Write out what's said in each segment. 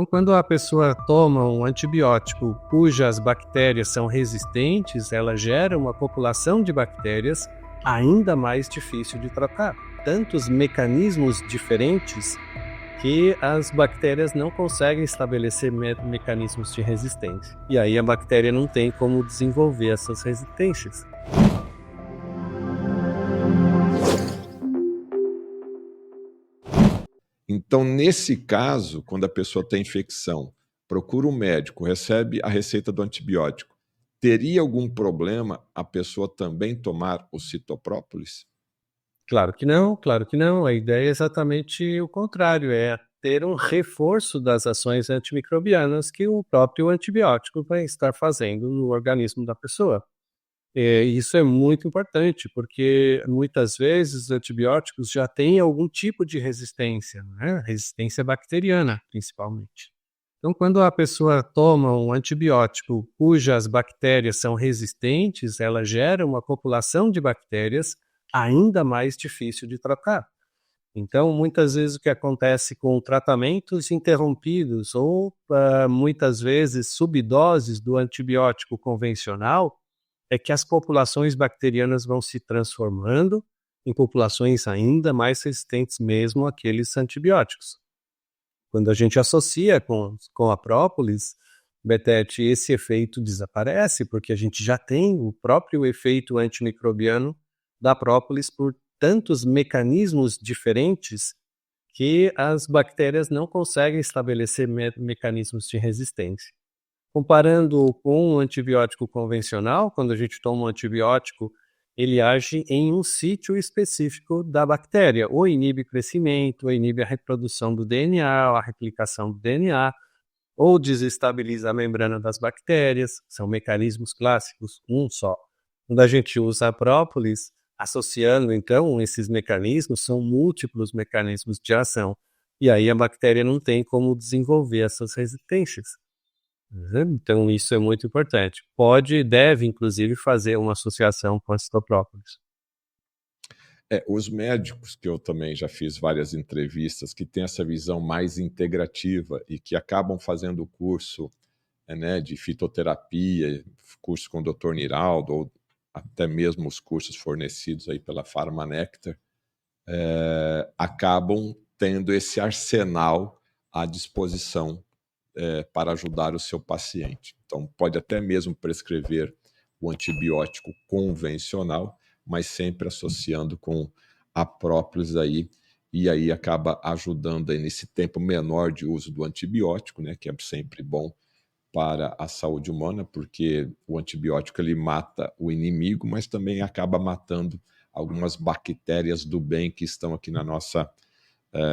Então, quando a pessoa toma um antibiótico cujas bactérias são resistentes, ela gera uma população de bactérias ainda mais difícil de tratar. Tantos mecanismos diferentes que as bactérias não conseguem estabelecer mecanismos de resistência. E aí a bactéria não tem como desenvolver essas resistências. Então, nesse caso, quando a pessoa tem infecção, procura um médico, recebe a receita do antibiótico, teria algum problema a pessoa também tomar o citoprópolis? Claro que não, claro que não. A ideia é exatamente o contrário, é ter um reforço das ações antimicrobianas que o próprio antibiótico vai estar fazendo no organismo da pessoa. Isso é muito importante, porque muitas vezes os antibióticos já têm algum tipo de resistência, né? Resistência bacteriana, principalmente. Então, quando a pessoa toma um antibiótico cujas bactérias são resistentes, ela gera uma população de bactérias ainda mais difícil de tratar. Então, muitas vezes o que acontece com tratamentos interrompidos ou muitas vezes subdoses do antibiótico convencional é que as populações bacterianas vão se transformando em populações ainda mais resistentes mesmo àqueles antibióticos. Quando a gente associa com a própolis, Betete, esse efeito desaparece, porque a gente já tem o próprio efeito antimicrobiano da própolis por tantos mecanismos diferentes que as bactérias não conseguem estabelecer mecanismos de resistência. Comparando com um antibiótico convencional, quando a gente toma um antibiótico, ele age em um sítio específico da bactéria, ou inibe o crescimento, ou inibe a reprodução do DNA, ou a replicação do DNA, ou desestabiliza a membrana das bactérias, são mecanismos clássicos, um só. Quando a gente usa a própolis, associando então esses mecanismos, são múltiplos mecanismos de ação, e aí a bactéria não tem como desenvolver essas resistências. Então isso é muito importante. Pode e deve, inclusive, fazer uma associação com a citoprópolis. Os médicos, que eu também já fiz várias entrevistas, que têm essa visão mais integrativa e que acabam fazendo o curso né, de fitoterapia, curso com o Dr. Niraldo, ou até mesmo os cursos fornecidos aí pela Pharmanectar, acabam tendo esse arsenal à disposição para ajudar o seu paciente. Então, pode até mesmo prescrever o antibiótico convencional, mas sempre associando com a própolis aí, e aí acaba ajudando aí nesse tempo menor de uso do antibiótico, né, que é sempre bom para a saúde humana, porque o antibiótico ele mata o inimigo, mas também acaba matando algumas bactérias do bem que estão aqui na nossa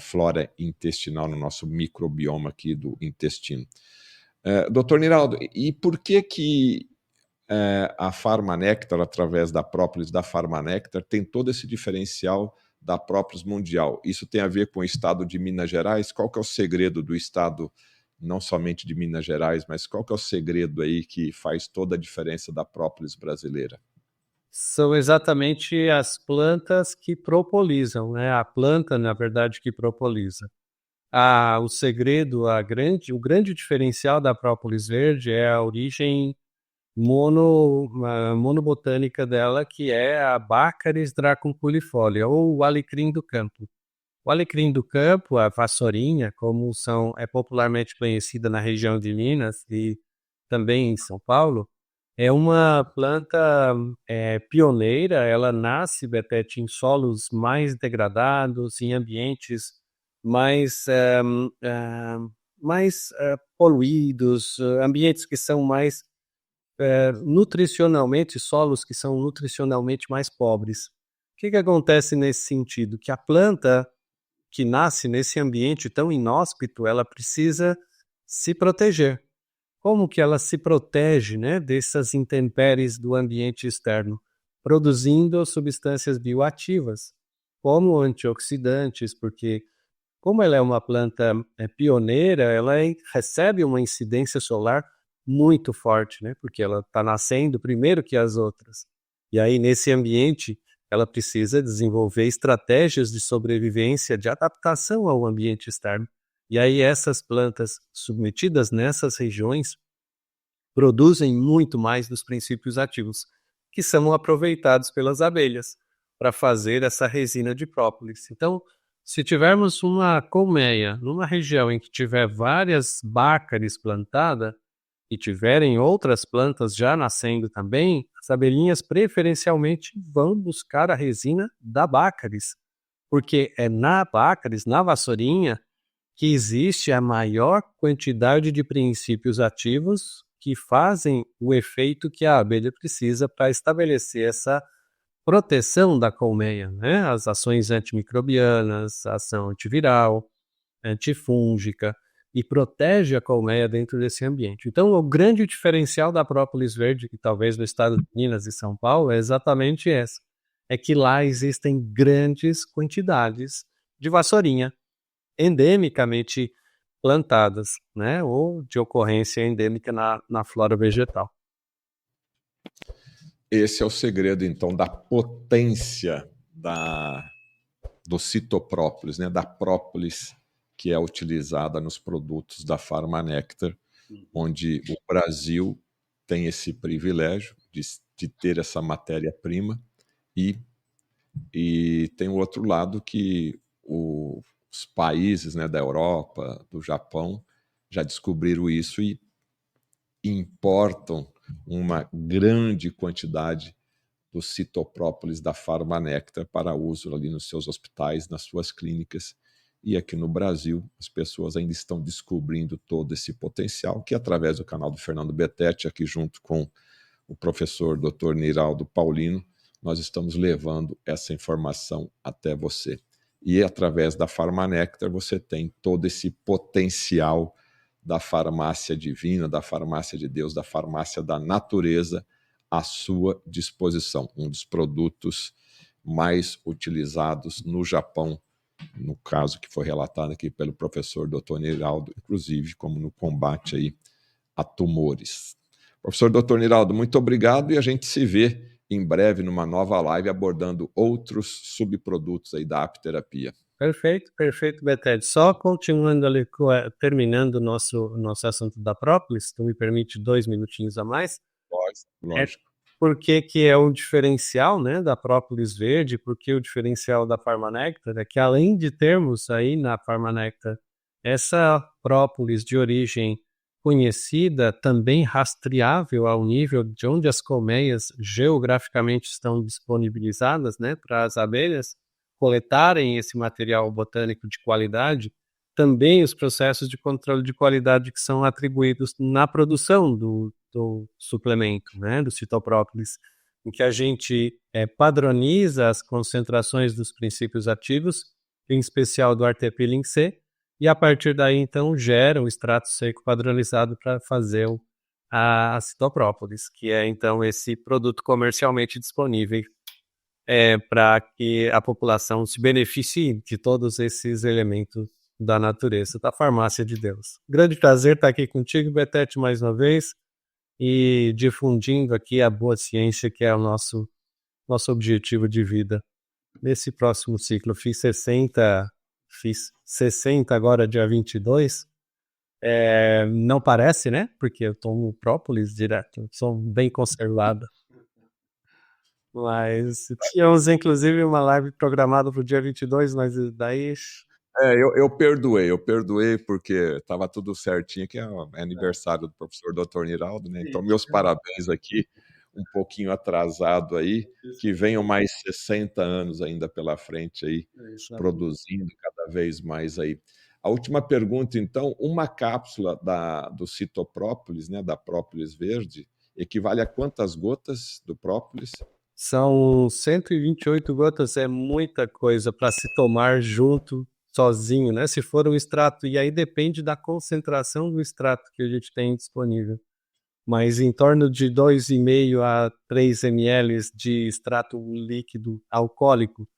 flora intestinal, no nosso microbioma aqui do intestino. Doutor Niraldo, e por que a Pharmanectar, através da própolis da Pharmanectar, tem todo esse diferencial da própolis mundial? Isso tem a ver com o estado de Minas Gerais? Qual que é o segredo do estado, não somente de Minas Gerais, mas qual que é o segredo aí que faz toda a diferença da própolis brasileira? São exatamente as plantas que propolizam, né? A planta, na verdade, que propoliza. O segredo, o grande diferencial da própolis verde é a origem monobotânica dela, que é a Baccharis dracunculifolia, ou o alecrim do campo. O alecrim do campo, a vassourinha, é popularmente conhecida na região de Minas e também em São Paulo, é uma planta pioneira. Ela nasce, Betete, em solos mais degradados, em ambientes mais, poluídos, ambientes que são mais nutricionalmente, solos que são nutricionalmente mais pobres. O que acontece nesse sentido? Que a planta que nasce nesse ambiente tão inóspito, ela precisa se proteger. Como que ela se protege, né, dessas intempéries do ambiente externo? Produzindo substâncias bioativas, como antioxidantes, porque como ela é uma planta pioneira, recebe uma incidência solar muito forte, né? Porque ela está nascendo primeiro que as outras. E aí, nesse ambiente, ela precisa desenvolver estratégias de sobrevivência, de adaptação ao ambiente externo. E aí essas plantas submetidas nessas regiões produzem muito mais dos princípios ativos, que são aproveitados pelas abelhas para fazer essa resina de própolis. Então, se tivermos uma colmeia numa região em que tiver várias bácaris plantadas e tiverem outras plantas já nascendo também, as abelhinhas preferencialmente vão buscar a resina da bácaris, porque é na bácaris, na vassourinha, que existe a maior quantidade de princípios ativos que fazem o efeito que a abelha precisa para estabelecer essa proteção da colmeia, né? As ações antimicrobianas, a ação antiviral, antifúngica, e protege a colmeia dentro desse ambiente. Então, o grande diferencial da própolis verde, que talvez no estado de Minas e São Paulo, é exatamente essa. É que lá existem grandes quantidades de vassourinha endemicamente plantadas, né? Ou de ocorrência endêmica na flora vegetal. Esse é o segredo, então, da potência do citoprópolis, né? Da própolis que é utilizada nos produtos da Farmanectar, onde o Brasil tem esse privilégio de ter essa matéria-prima e tem o outro lado que os países, né, da Europa, do Japão, já descobriram isso e importam uma grande quantidade do citoprópolis da Farmanectar para uso ali nos seus hospitais, nas suas clínicas. E aqui no Brasil, as pessoas ainda estão descobrindo todo esse potencial, que através do canal do Fernando Betete, aqui junto com o professor Dr. Niraldo Paulino, nós estamos levando essa informação até você. E através da Farmanectar você tem todo esse potencial da farmácia divina, da farmácia de Deus, da farmácia da natureza à sua disposição. Um dos produtos mais utilizados no Japão, no caso que foi relatado aqui pelo professor Dr. Niraldo, inclusive como no combate aí a tumores. Professor Dr. Niraldo, muito obrigado e a gente se vê em breve numa nova live abordando outros subprodutos aí da apiterapia. Perfeito, perfeito, Betete. Só continuando ali, terminando o nosso assunto da própolis, tu me permite 2 minutinhos a mais? Lógico. Por que que é um diferencial, né, da própolis verde? Porque o diferencial da Farmanectar é que, além de termos aí na Farmanectar essa própolis de origem conhecida, também rastreável ao nível de onde as colmeias geograficamente estão disponibilizadas, né, para as abelhas coletarem esse material botânico de qualidade, também os processos de controle de qualidade que são atribuídos na produção do suplemento, né, do citoprópolis, em que a gente padroniza as concentrações dos princípios ativos, em especial do artepilin-C, e a partir daí, então, gera um extrato seco padronizado para fazer a citoprópolis, que é, então, esse produto comercialmente disponível para que a população se beneficie de todos esses elementos da natureza, da farmácia de Deus. Grande prazer estar aqui contigo, Betete, mais uma vez, e difundindo aqui a boa ciência, que é o nosso objetivo de vida. Nesse próximo ciclo, fiz 60 agora, dia 22. Não parece, né? Porque eu tomo própolis direto, sou bem conservado. Mas tínhamos, inclusive, uma live programada para o dia 22, mas daí... Eu perdoei porque estava tudo certinho, que é aniversário do professor Dr. Niraldo, né? Então, meus parabéns aqui, um pouquinho atrasado aí, que venham mais 60 anos ainda pela frente aí, produzindo cada vez mais aí. A última pergunta, então, uma cápsula do citoprópolis, né, da própolis verde, equivale a quantas gotas do própolis? São 128 gotas, é muita coisa para se tomar junto, sozinho, né? Se for um extrato, e aí depende da concentração do extrato que a gente tem disponível. Mas em torno de 2,5 a 3 ml de extrato líquido alcoólico.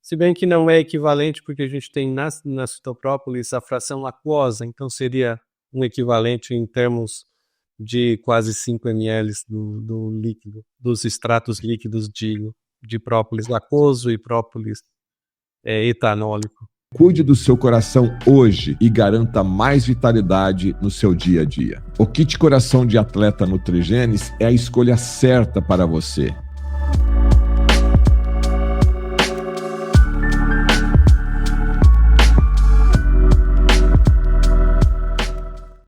Se bem que não é equivalente, porque a gente tem na citoprópolis a fração aquosa, então seria um equivalente em termos de quase 5 ml do líquido, dos extratos líquidos de própolis aquoso e própolis etanólico. Cuide do seu coração hoje e garanta mais vitalidade no seu dia a dia. O kit Coração de Atleta Nutrigenes é a escolha certa para você.